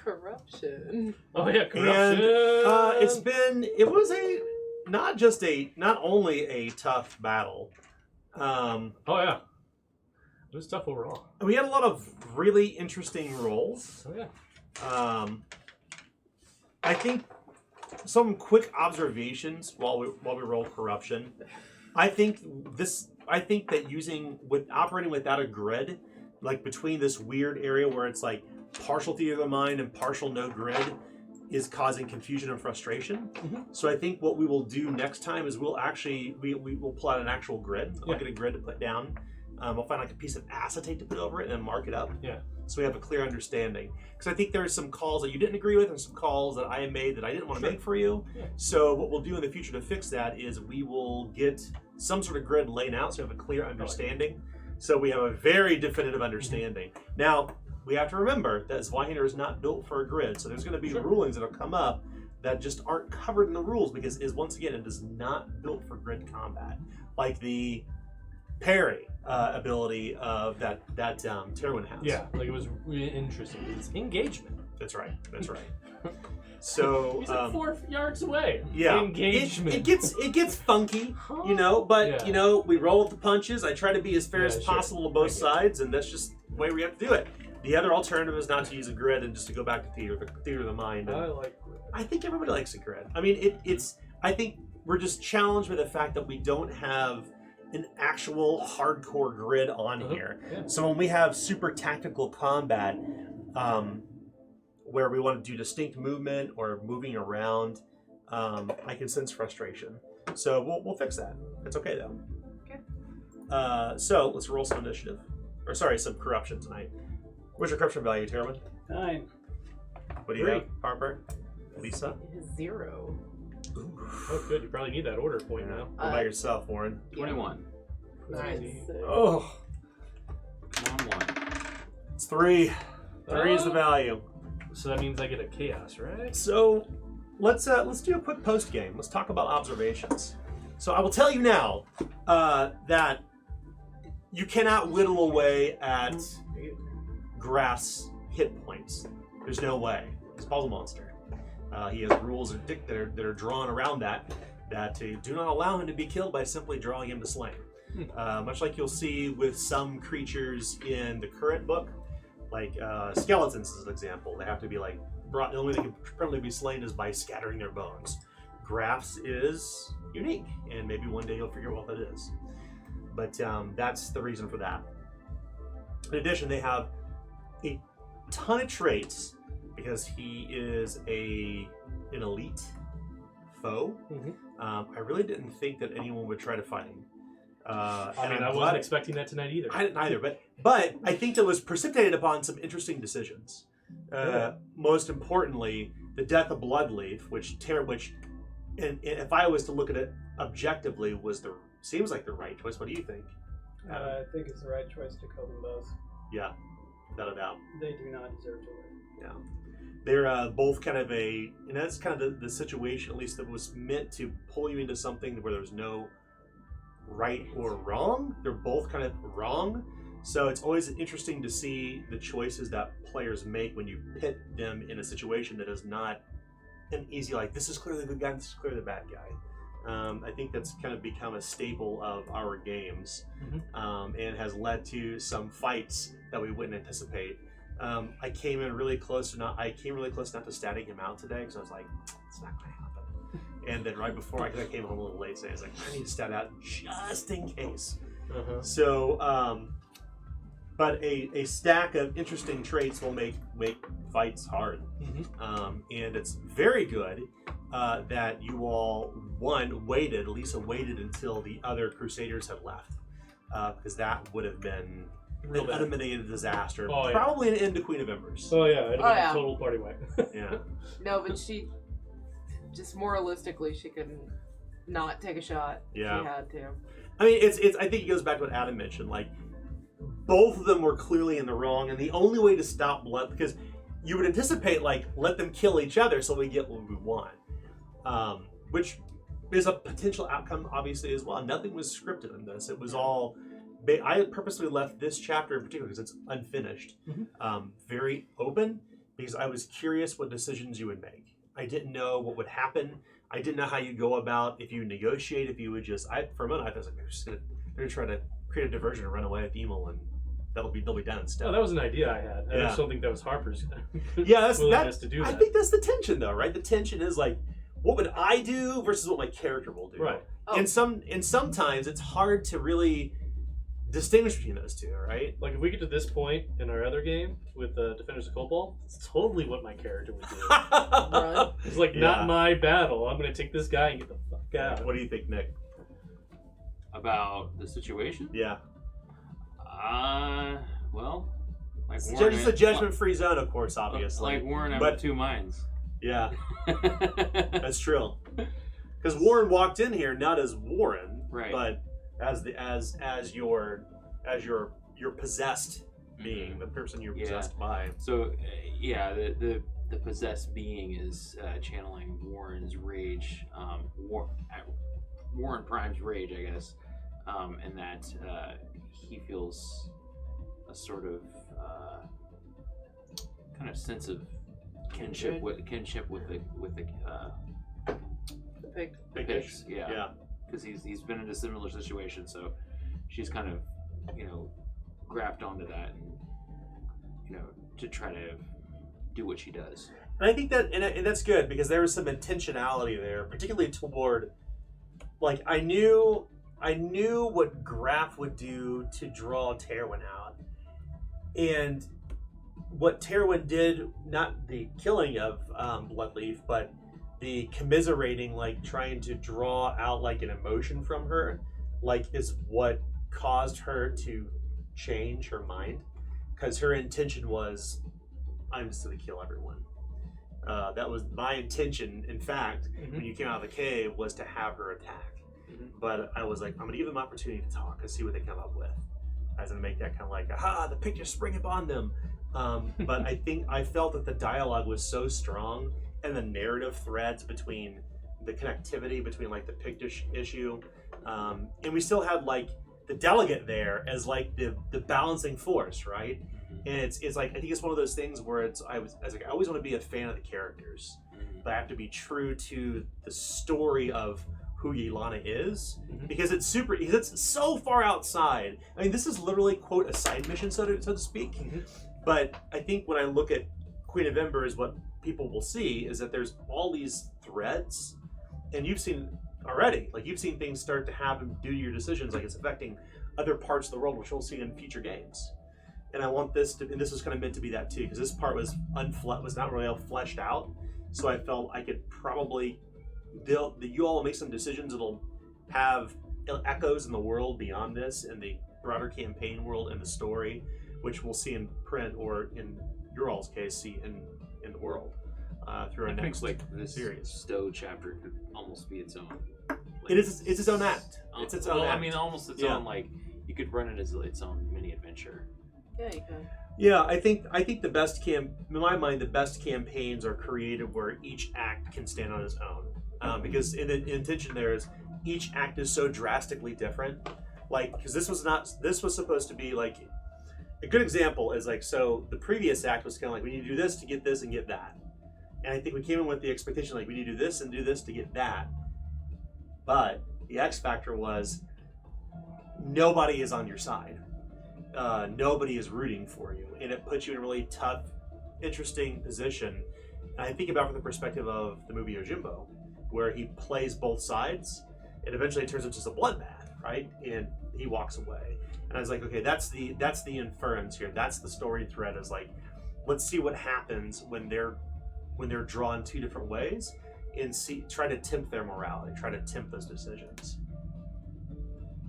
Corruption. Oh yeah, corruption. And it was not only a tough battle. Oh yeah, it was tough overall. We had a lot of really interesting rolls. Oh yeah. I think some quick observations while we roll corruption. I think that operating without a grid, like between this weird area where it's like partial theater of the mind and partial no grid, is causing confusion and frustration. Mm-hmm. So I think what we will do next time is we'll pull out an actual grid. I'll get a grid to put down. We'll find like a piece of acetate to put over it and then mark it up. Yeah. So we have a clear understanding. Because I think there are some calls that you didn't agree with and some calls that I made that I didn't want to make for you. Yeah. So what we'll do in the future to fix that is we will get some sort of grid laid out so we have a clear understanding. So we have a very definitive understanding. Now, we have to remember that Zweihander is not built for a grid. So there's going to be rulings that will come up that just aren't covered in the rules because once again, it is not built for grid combat. Like the parry ability of that Terwin has. Yeah, like it was really interesting. It's engagement. That's right. So he's like 4 yards away. Yeah, engagement. It gets funky, but we roll with the punches. I try to be as fair as possible to both sides, and that's just the way we have to do it. The other alternative is not to use a grid and just to go back to theater of the mind. And I like grid. I think everybody likes a grid. I mean, I think we're just challenged with the fact that we don't have an actual hardcore grid on here. Yeah. So when we have super tactical combat, where we want to do distinct movement or moving around, I can sense frustration. So we'll fix that. It's okay though. Okay. So let's roll some initiative, some corruption tonight. What's your corruption value, Terwin? 9. What do you have, Harper? Lisa? 0. Ooh. Oh, good. You probably need that order point now. What about yourself, Warren? 21. Nice. Oh, Come on, 1. it's 3. 3 is the value. So that means I get a chaos, right? So let's do a quick post game. Let's talk about observations. So I will tell you now that you cannot whittle away at Graf's hit points. There's no way. He's a puzzle monster. He has rules that are drawn around that do not allow him to be killed by simply drawing him to slain. Much like you'll see with some creatures in the current book, like skeletons as an example. They have to be like brought. The only way they can permanently be slain is by scattering their bones. Graf's is unique, and maybe one day you'll figure out what that is. But that's the reason for that. In addition, they have a ton of traits because he is an elite foe. I really didn't think that anyone would try to fight him. I wasn't expecting that tonight either. I didn't either, but I think that was precipitated upon some interesting decisions. Most importantly, the death of Bloodleaf, which and if I was to look at it objectively, seems like the right choice. What do you think? I think it's the right choice to kill them both. Yeah, without a doubt. They do not deserve to live. Yeah. They're both kind of and that's kind of the situation, at least, that was meant to pull you into something where there's no right or wrong. They're both kind of wrong. So it's always interesting to see the choices that players make when you pit them in a situation that is not an easy, like, this is clearly the good guy, this is clearly the bad guy. I think that's kind of become a staple of our games, and has led to some fights that we wouldn't anticipate. I came really close not to statting him out today because I was like, it's not going to happen. And then right before I came home a little late today, I was like, I need to stat out just in case. So, but a stack of interesting traits will make fights hard. And it's very good that you all, Lisa waited until the other Crusaders had left, because that would have been an unmitigated disaster. Probably an end to Queen of Embers. Oh yeah, it'd have been a total party wipe. Yeah. No, but she, just moralistically, she couldn't not take a shot. Yeah. She had to. I mean, I think it goes back to what Adam mentioned. Like, both of them were clearly in the wrong, and the only way to stop blood, because you would anticipate, like, let them kill each other so we get what we want, which is a potential outcome, obviously, as well. Nothing was scripted in this. It was all. I purposely left this chapter in particular because it's unfinished, very open, because I was curious what decisions you would make. I didn't know what would happen. I didn't know how you go about if you negotiate, if you would just. For a moment, I was like, they're gonna try to create a diversion and run away with Emil, and they'll be done instead. Oh, that was an idea I had. I Yeah. just don't think that was Harper's Yeah, willingness to do I that. think that's the tension, though, right? The tension is like, what would I do versus what my character will do. Right. Oh. And sometimes it's hard to really distinguish between those two, right? Like if we get to this point in our other game with Defenders of Cobalt, it's totally what my character would do. Run. It's like Yeah. not my battle. I'm gonna take this guy and get the fuck out. What do you think, Nick? About the situation? Yeah. Well, like It's Warren, just a judgment-free zone, of course, obviously. Like Warren, I'm But- of two minds. Yeah, that's true. Because Warren walked in here not as Warren, Right. but as your possessed being, the person you're Yeah. possessed by. So, yeah, the possessed being is channeling Warren's rage, Warren Prime's rage, I guess, and that he feels a sort of kind of sense of kinship with the The pig. pigs, yeah, Yeah. because he's been in a similar situation, so she's kind of grafted onto that, and to try to do what she does. And I think that, and that's good because there was some intentionality there, particularly toward, like, I knew what Graf would do to draw Terwin out, and what Terwin did, not the killing of Bloodleaf, but the commiserating, like trying to draw out like an emotion from her, like is what caused her to change her mind, because her intention was, I'm just gonna kill everyone. That was my intention. In fact, when you came out of the cave, was to have her attack. But I was like, I'm gonna give them opportunity to talk and see what they come up with. I was gonna make that kind of like, aha, the picture spring upon them. But I felt that the dialogue was so strong, and the narrative threads between the connectivity between like the Pictish issue, and we still had like the delegate there as like the balancing force, right? And it's like, I think it's one of those things where I was like, I always want to be a fan of the characters, but I have to be true to the story of who Yelana is, because it's so far outside. I mean, this is literally, quote, a side mission, so to speak. But I think when I look at Queen of Embers, what people will see is that there's all these threads, and you've seen already, like you've seen things start to happen due to your decisions, like it's affecting other parts of the world, which we'll see in future games. And I want this to, and this was kind of meant to be that too, because this part was not really all fleshed out. So I felt I could probably, you all make some decisions that'll have echoes in the world beyond this, and the broader campaign world and the story, which we'll see in print, or in your all's case, see in the world through our I next think like this series. Stowe chapter could almost be its own. Like, It's its own act. It's its own well, act. I mean, almost its Yeah. own. Like you could run it as its own mini adventure. Yeah, you can. Yeah, I think the best in my mind, the best campaigns are created where each act can stand on its own, because the intention there is each act is so drastically different. Like, because this was supposed to be like a good example is like, so the previous act was kind of like, we need to do this to get this and get that, and I think we came in with the expectation like we need to do this and do this to get that, but the X factor was nobody is on your side. Nobody is rooting for you, and it puts you in a really tough, interesting position. And I think about from the perspective of the movie Yojimbo, where he plays both sides, and eventually it turns into just a bloodbath, right? And he walks away. And I was like, okay, that's the inference here. That's the story thread. Is like, let's see what happens when they're drawn two different ways, and try to tempt their morality, try to tempt those decisions.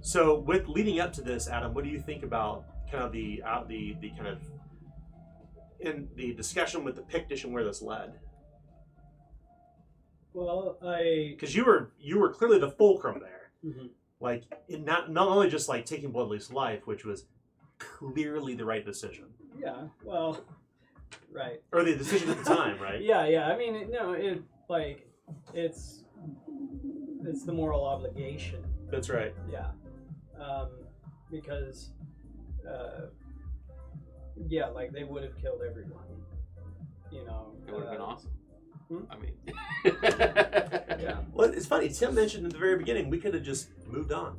So, with leading up to this, Adam, what do you think about kind of the kind of in the discussion with the Pictish and where this led? Well, Because you were clearly the fulcrum there, Mhm. like not only just like taking Bloodleaf's life, which was clearly the right decision, yeah, well, right. or the decision at the time, right? Yeah. I mean, it's the moral obligation. That's right. Yeah, because like they would have killed everyone, I mean, Yeah. Well, it's funny. Tim mentioned at the very beginning we could have just moved on,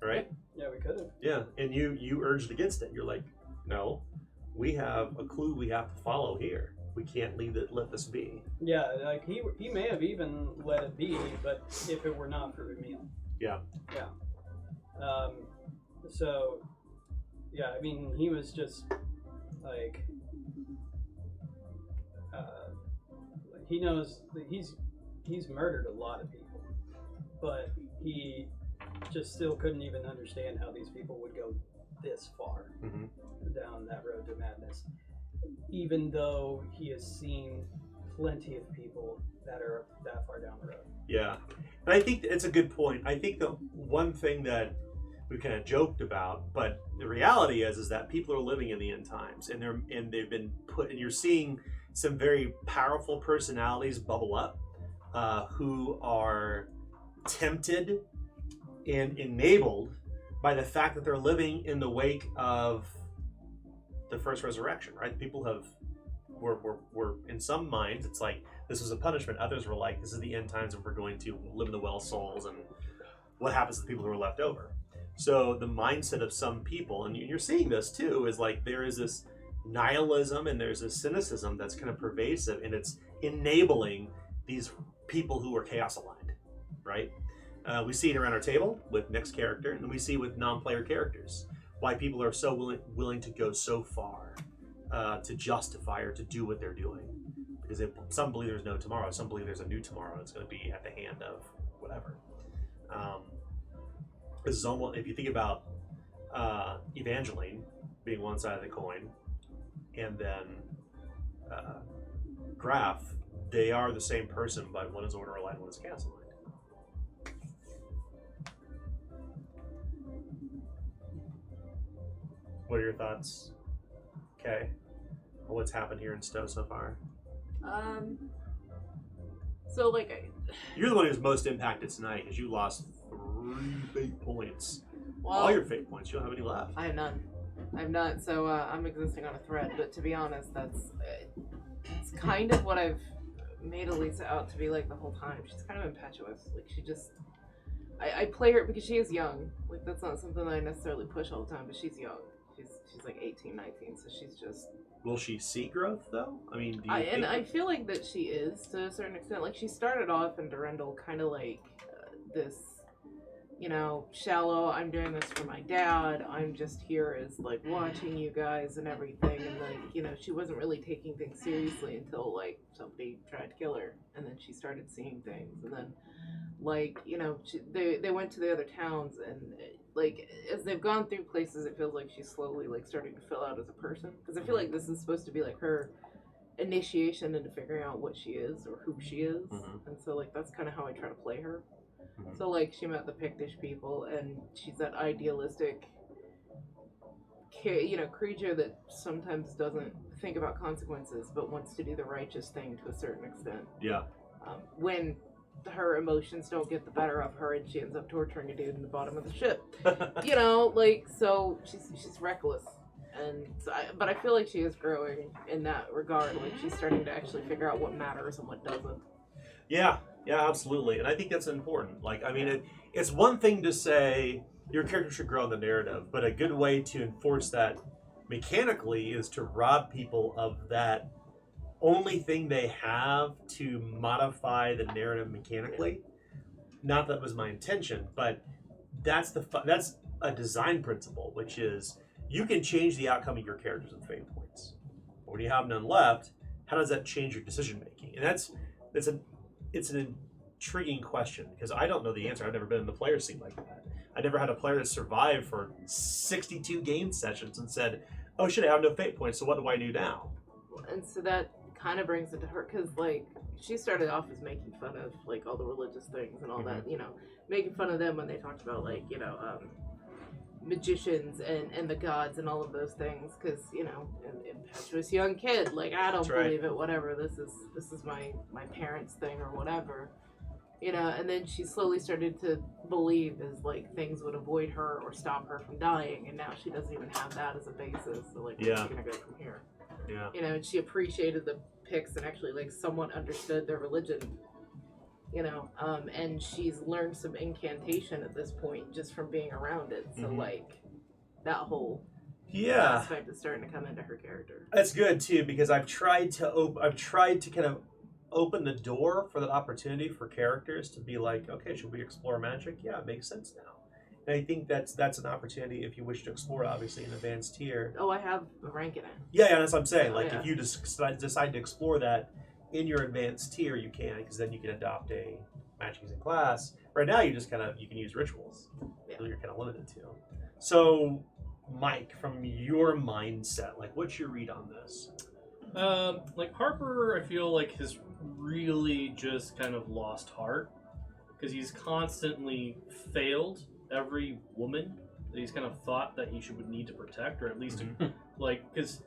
right? Yeah, we could have. Yeah, and you urged against it. You're like, no, we have a clue we have to follow here. We can't let this be. Yeah, like he may have even let it be, but if it were not for Emil. Yeah. Yeah. So, yeah, I mean, he was just like, he knows that he's murdered a lot of people, but he just still couldn't even understand how these people would go this far down that road to madness, even though he has seen plenty of people that are that far down the road. Yeah, and I think it's a good point. I think the one thing that we kind of joked about, but the reality is that people are living in the end times, and they've been put, and you're seeing some very powerful personalities bubble up, who are tempted and enabled by the fact that they're living in the wake of the first resurrection. Right? People were in some minds, it's like this was a punishment. Others were like, this is the end times, and we're going to live in the well souls, and what happens to the people who are left over. So the mindset of some people, and you're seeing this too, is like there is this nihilism and there's this cynicism that's kind of pervasive, and it's enabling these people who are chaos aligned, right? We see it around our table with Nick's character, and we see with non-player characters why people are so willing to go so far to justify or to do what they're doing, because some believe there's no tomorrow, some believe there's a new tomorrow. It's going to be at the hand of whatever. This is almost, if you think about Evangeline being one side of the coin, and then Graf, they are the same person, but one is order aligned, one is chaos aligned. What are your thoughts, Kay, on what's happened here in Stowe so far? So like, You're the one who's most impacted tonight because you lost 3 fate points. well, All your fate points. You don't have any left. I have none. So I'm existing on a thread. But to be honest, it's kind of what I've made Elisa out to be like the whole time. She's kind of impetuous. Like she just, I play her because she is young. Like that's not something that I necessarily push all the time. But she's young. She's like 18, 19. So she's just. Will she see growth though? I mean, do you And I feel like that she is to a certain extent. Like she started off in Durendal kind of like this, shallow. I'm doing this for my dad. I'm just here as like watching you guys and everything. And like she wasn't really taking things seriously until like somebody tried to kill her, and then she started seeing things. And then like they went to the other towns, and like as they've gone through places, it feels like she's slowly like starting to fill out as a person, because I feel like this is supposed to be like her initiation into figuring out what she is or who she is. And so like that's kind of how I try to play her. So like she met the Pictish people, and she's that idealistic creature that sometimes doesn't think about consequences but wants to do the righteous thing to a certain extent. Yeah. When her emotions don't get the better of her and she ends up torturing a dude in the bottom of the ship. So she's reckless. And but I feel like she is growing in that regard. Like she's starting to actually figure out what matters and what doesn't. Yeah, absolutely. And I think that's important. Like, I mean, it's one thing to say your character should grow in the narrative, but a good way to enforce that mechanically is to rob people of that only thing they have to modify the narrative mechanically. Not that was my intention, but that's a design principle, which is you can change the outcome of your characters with fate points. But when you have none left, how does that change your decision making? And it's an intriguing question, because I don't know the answer. I've never been in the player seat like that. I never had a player that survived for 62 game sessions and said, oh shit, I have no fate points, so what do I do now? And so that kind of brings it to her, because like she started off as making fun of like all the religious things and all that, making fun of them when they talked about like magicians and the gods and all of those things, because an impetuous young kid, like I don't believe it, whatever, this is my parents' thing or whatever, and then she slowly started to believe as like things would avoid her or stop her from dying, and now she doesn't even have that as a basis. So like where's she gonna go from here? Yeah. And she appreciated the Picts and actually like somewhat understood their religion, you know, and she's learned some incantation at this point just from being around it. So like that whole aspect is starting to come into her character. That's good too, because I've tried to kind of open the door for that opportunity for characters to be like, okay, should we explore magic? Yeah, it makes sense now. And I think that's an opportunity if you wish to explore, obviously, an advanced tier. Oh, I have a rank in it. Yeah, that's what I'm saying. Like, yeah. if you decide to explore that in your advanced tier, you can, because then you can adopt a magic using class. Right now, you can use rituals. Yeah. So you're kind of limited to. So, Mike, from your mindset, like, what's your read on this? Like Harper, I feel like has really just kind of lost heart because he's constantly failed every woman that he's kind of thought that he would need to protect, or at least because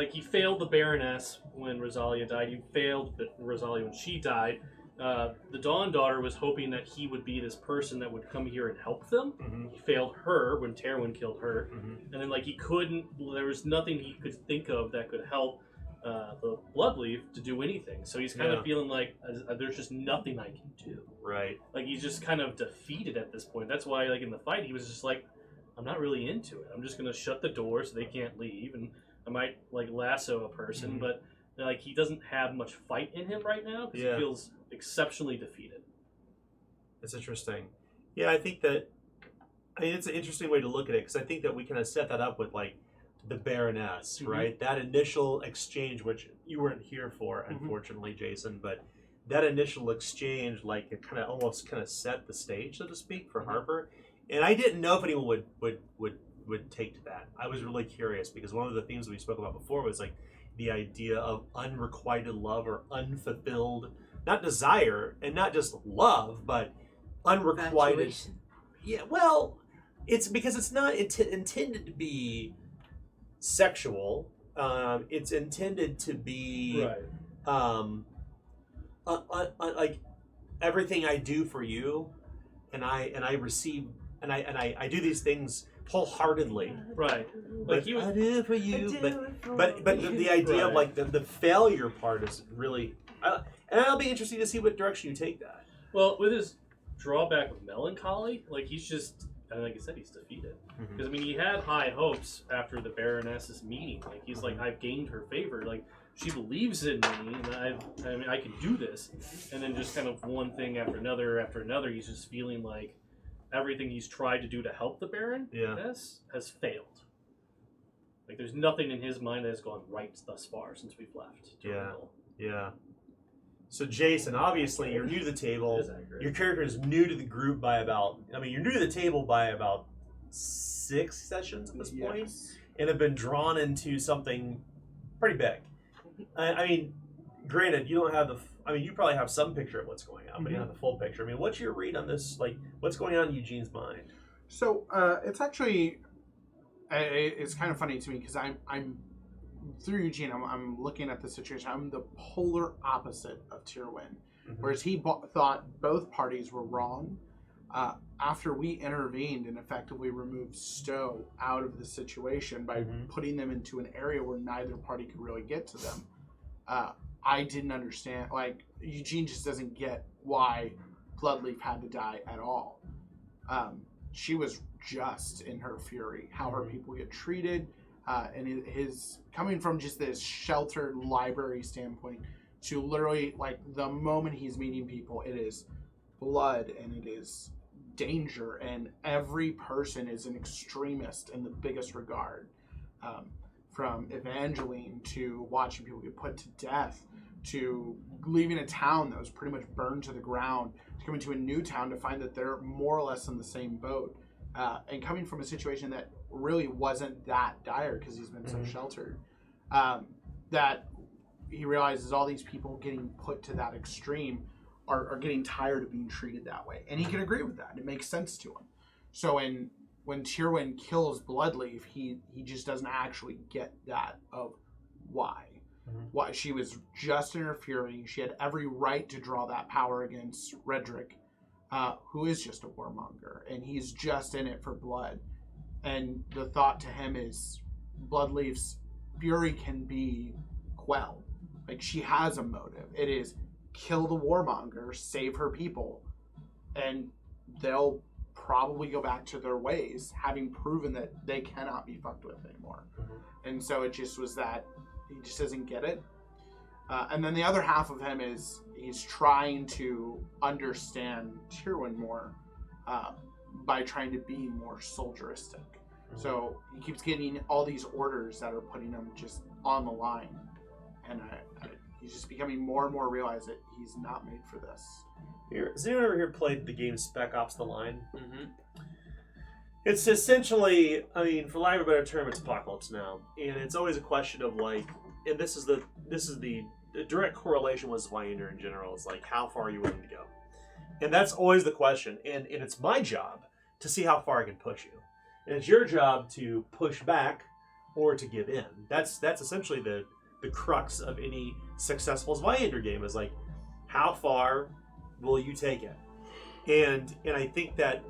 he failed the Baroness when Rosalia died. He failed Rosalia when she died. The Dawn Daughter was hoping that he would be this person that would come here and help them. He failed her when Terwin killed her, and then like he couldn't. There was nothing he could think of that could help the Bloodleaf to do anything. So he's kind of feeling like there's just nothing I can do. Right. Like he's just kind of defeated at this point. That's why, like in the fight, he was just like, I'm not really into it. I'm just gonna shut the door so they can't leave, and I might like lasso a person, but like he doesn't have much fight in him right now because he feels exceptionally defeated. That's interesting. Yeah, I think that. I mean, it's an interesting way to look at it because I think that we kind of set that up with like the Baroness, right? That initial exchange, which you weren't here for, unfortunately, Jason, but that initial exchange, like it kind of almost kind of set the stage, so to speak, for Harper. And I didn't know if anyone would take to that. I was really curious because one of the themes we spoke about before was like the idea of unrequited love or unfulfilled, not desire and not just love, but unrequited. Yeah, well, it's because it's not intended to be sexual. It's intended to be like everything I do for you, and I receive, and I do these things wholeheartedly. Right. Like I do it for you, but the idea of like the failure part is really, and it'll be interesting to see what direction you take that. Well, with his drawback of melancholy, like he's just. And like I said, he's defeated. Because, I mean, he had high hopes after the Baroness's meeting. Like, he's like, I've gained her favor. Like, she believes in me, and I can do this. And then just kind of one thing after another, he's just feeling like everything he's tried to do to help the Baroness has failed. Like, there's nothing in his mind that has gone right thus far since we've left. Yeah. So Jason, obviously you're new to the table. Your character is new to the group by you're new to the table by about 6 sessions at this point, and have been drawn into something pretty big. I mean, granted, you don't have you probably have some picture of what's going on, but you don't have the full picture. I mean, what's your read on this? Like, what's going on in Eugene's mind? So it's actually, it's kind of funny to me because I'm through Eugene, I'm looking at the situation. I'm the polar opposite of Tyrwin. Whereas he thought both parties were wrong. After we intervened and effectively removed Stowe out of the situation by putting them into an area where neither party could really get to them, I didn't understand. Like, Eugene just doesn't get why Bloodleaf had to die at all. She was just in her fury, how her people get treated. And his coming from just this sheltered library standpoint to literally like the moment he's meeting people, it is blood and it is danger, and every person is an extremist in the biggest regard. From Evangeline to watching people get put to death, to leaving a town that was pretty much burned to the ground, to coming to a new town to find that they're more or less in the same boat, and coming from a situation that really wasn't that dire because he's been so sheltered, that he realizes all these people getting put to that extreme are getting tired of being treated that way, and he can agree with that. It makes sense to him. So when Tyrwin kills Bloodleaf, he just doesn't actually get that of why. Why she was just in her fury. She had every right to draw that power against Redrick, who is just a warmonger, and he's just in it for blood. And the thought to him is Bloodleaf's fury can be quelled. Like, she has a motive. It is kill the warmonger, save her people, and they'll probably go back to their ways, having proven that they cannot be fucked with anymore. And so it just was that he just doesn't get it. And then the other half of him is he's trying to understand Tyrwin more by trying to be more soldieristic. So he keeps getting all these orders that are putting him just on the line. And he's just becoming more and more realize that he's not made for this. Has anyone ever here played the game Spec Ops: The Line? Mm-hmm. It's essentially, I mean, for lack of a better term, it's Apocalypse Now, and it's always a question of like, and this is the direct correlation with Zweihander in general. Is like, how far are you willing to go? And that's always the question. And it's my job to see how far I can push you, and it's your job to push back or to give in. That's essentially the crux of any successful Zweihander game. Is like, how far will you take it? And I think that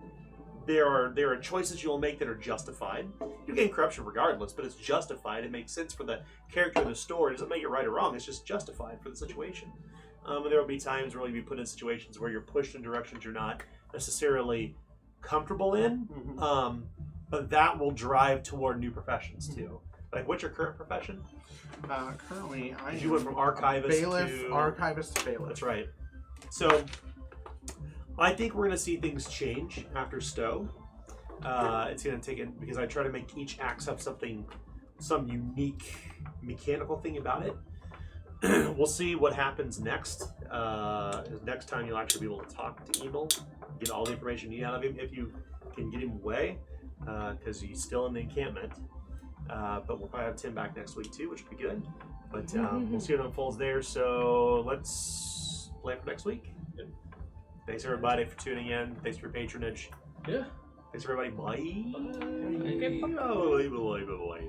there are choices you'll make that are justified. You gain corruption regardless, but it's justified. It makes sense for the character in the story. It doesn't make it right or wrong. It's just justified for the situation. And there will be times where you'll be put in situations where you're pushed in directions you're not necessarily comfortable in. But that will drive toward new professions too. Like, what's your current profession? Currently, You went from archivist archivist to bailiff. That's right. So, I think we're going to see things change after Stowe. It's going to take it because I try to make each axe have some unique mechanical thing about it. We'll see what happens next. Next time you'll actually be able to talk to Emil, get all the information you need out of him if you can get him away, because he's still in the encampment. But we'll probably have Tim back next week too, which will be good. But we'll see what unfolds there. So let's plan for next week. Yep. Thanks everybody for tuning in. Thanks for your patronage. Yeah. Thanks everybody. Bye. Bye. Bye. Bye. Bye.